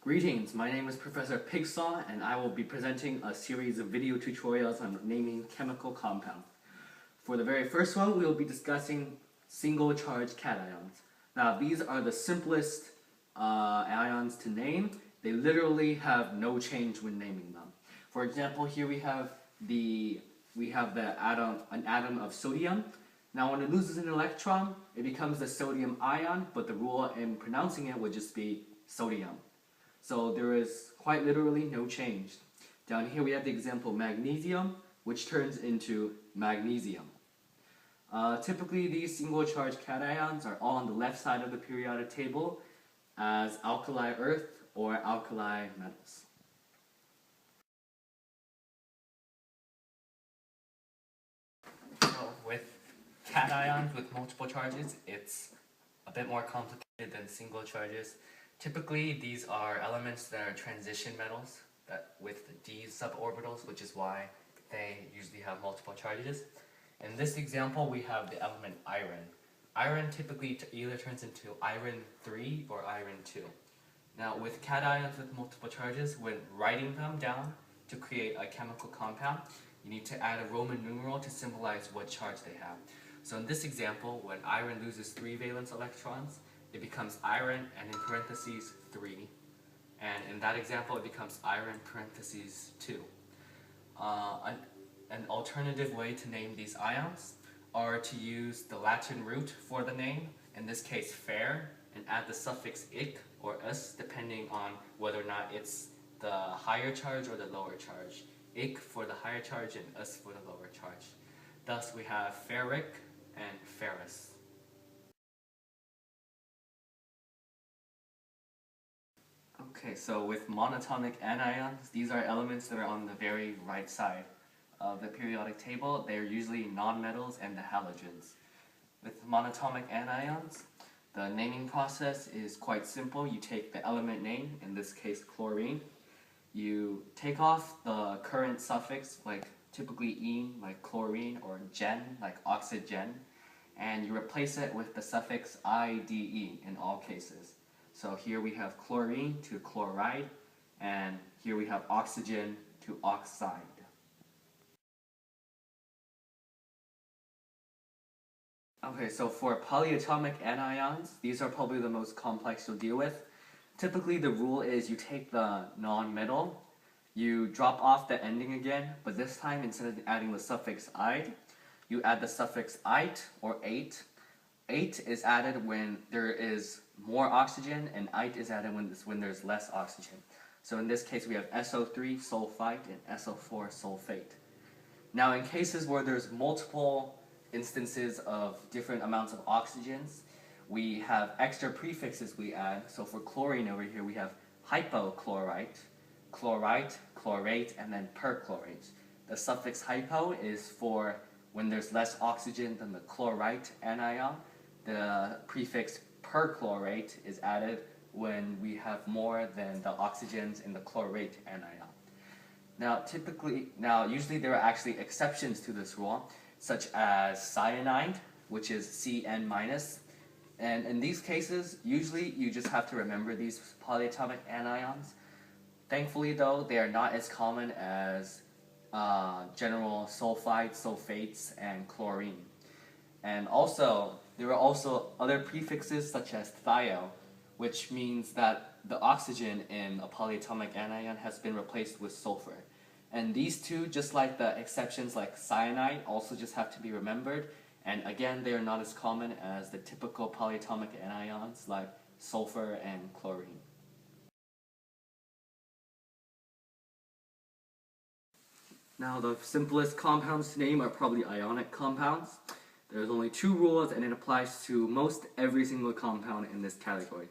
Greetings, my name is Professor Pigsaw and I will be presenting a series of video tutorials on naming chemical compounds. For the very first one, we will be discussing single charge cations. Now these are the simplest ions to name. They literally have no change when naming them. For example, here we have an atom of sodium. Now when it loses an electron, it becomes the sodium ion, but the rule in pronouncing it would just be sodium. So there is quite literally no change. Down here we have the example magnesium, which turns into magnesium. Typically these single charge cations are all on the left side of the periodic table as alkali earth or alkali metals. So with cations with multiple charges, it's a bit more complicated than single charges. Typically, these are elements that are transition metals with d suborbitals, which is why they usually have multiple charges. In this example, we have the element iron. Iron typically either turns into iron 3 or iron 2. Now, with cations with multiple charges, when writing them down to create a chemical compound, you need to add a Roman numeral to symbolize what charge they have. So in this example, when iron loses 3 valence electrons, it becomes iron and in parentheses 3. And in that example, it becomes iron parentheses 2. An alternative way to name these ions are to use the Latin root for the name, in this case fer, and add the suffix ic or us depending on whether or not it's the higher charge or the lower charge. Ic for the higher charge and us for the lower charge. Thus we have ferric and ferrous. Okay, so with monatomic anions, these are elements that are on the very right side of the periodic table. They're usually nonmetals and the halogens. With monatomic anions, the naming process is quite simple. You take the element name, in this case chlorine. You take off the current suffix, like typically ene, like chlorine, or gen, like oxygen, and you replace it with the suffix ide in all cases. So here we have chlorine to chloride, and here we have oxygen to oxide. Okay, so for polyatomic anions, these are probably the most complex you'll deal with. Typically the rule is you take the non-metal, you drop off the ending again, but this time instead of adding the suffix "ide", you add the suffix "ite" or "ate". "Ate" is added when there is more oxygen, and "ite" is added when there's less oxygen. So in this case we have SO3 sulfite and SO4 sulfate. Now in cases where there's multiple instances of different amounts of oxygens, we have extra prefixes we add. So for chlorine over here we have hypochlorite, chlorite, chlorate, and then perchlorate. The suffix hypo is for when there's less oxygen than the chlorite anion. The prefix perchlorate is added when we have more than the oxygens in the chlorate anion. Now usually there are actually exceptions to this rule, such as cyanide, which is Cn-. And in these cases, usually you just have to remember these polyatomic anions. Thankfully though, they are not as common as general sulfides, sulfates, and chlorine. And also, there are also other prefixes such as thio, which means that the oxygen in a polyatomic anion has been replaced with sulfur. And these two, just like the exceptions like cyanide, also just have to be remembered. And again, they are not as common as the typical polyatomic anions like sulfur and chlorine. Now the simplest compounds to name are probably ionic compounds. There's only 2 rules and it applies to most every single compound in this category.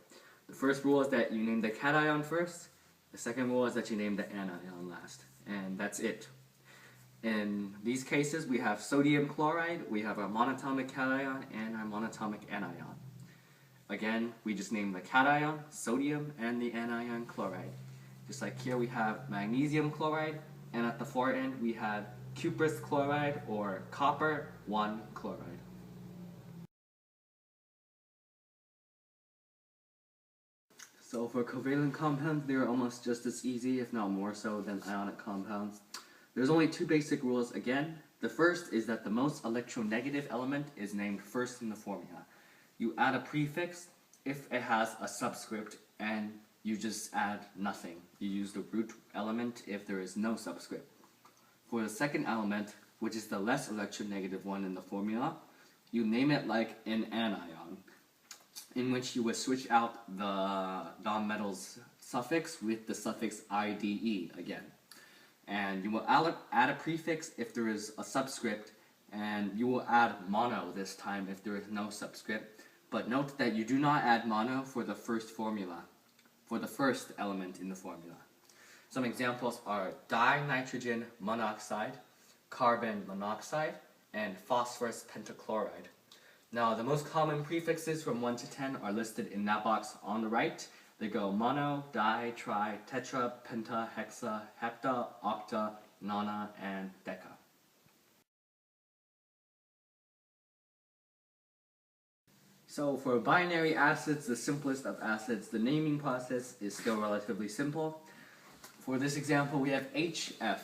The first rule is that you name the cation first. The second rule is that you name the anion last. And that's it. In these cases, we have sodium chloride, we have our monatomic cation, and our monatomic anion. Again, we just name the cation, sodium, and the anion chloride. Just like here we have magnesium chloride, and at the far end we have cuprous chloride or copper 1 chloride. So for covalent compounds, they're almost just as easy, if not more so, than ionic compounds. There's only two basic rules again. The first is that the most electronegative element is named first in the formula. You add a prefix if it has a subscript, and you just add nothing. You use the root element if there is no subscript. For the second element, which is the less electronegative one in the formula, you name it like an anion, in which you would switch out the nonmetal's suffix with the suffix IDE again. And you will add a prefix if there is a subscript, and you will add mono this time if there is no subscript. But note that you do not add mono for the first formula, for the first element in the formula. Some examples are dinitrogen monoxide, carbon monoxide, and phosphorus pentachloride. Now, the most common prefixes from 1 to 10 are listed in that box on the right. They go mono, di, tri, tetra, penta, hexa, hepta, octa, nona, and deca. So for binary acids, the simplest of acids, the naming process is still relatively simple. For this example, we have HF.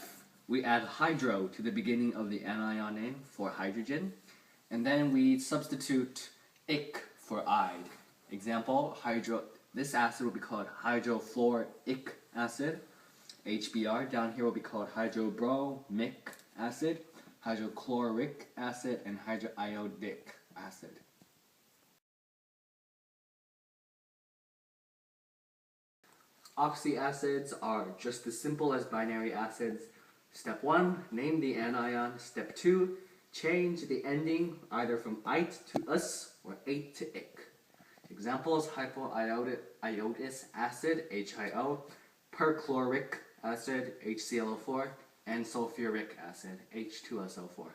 We add hydro to the beginning of the anion name for hydrogen, and then we substitute ic for ide. Example, this acid will be called hydrofluoric acid. HBr down here will be called hydrobromic acid, hydrochloric acid, and hydroiodic acid. Oxyacids are just as simple as binary acids. Step 1, name the anion. Step 2, change the ending either from ite to us or ate to ic. Examples, hypoiodous acid, HIO, perchloric acid, HClO4, and sulfuric acid, H2SO4.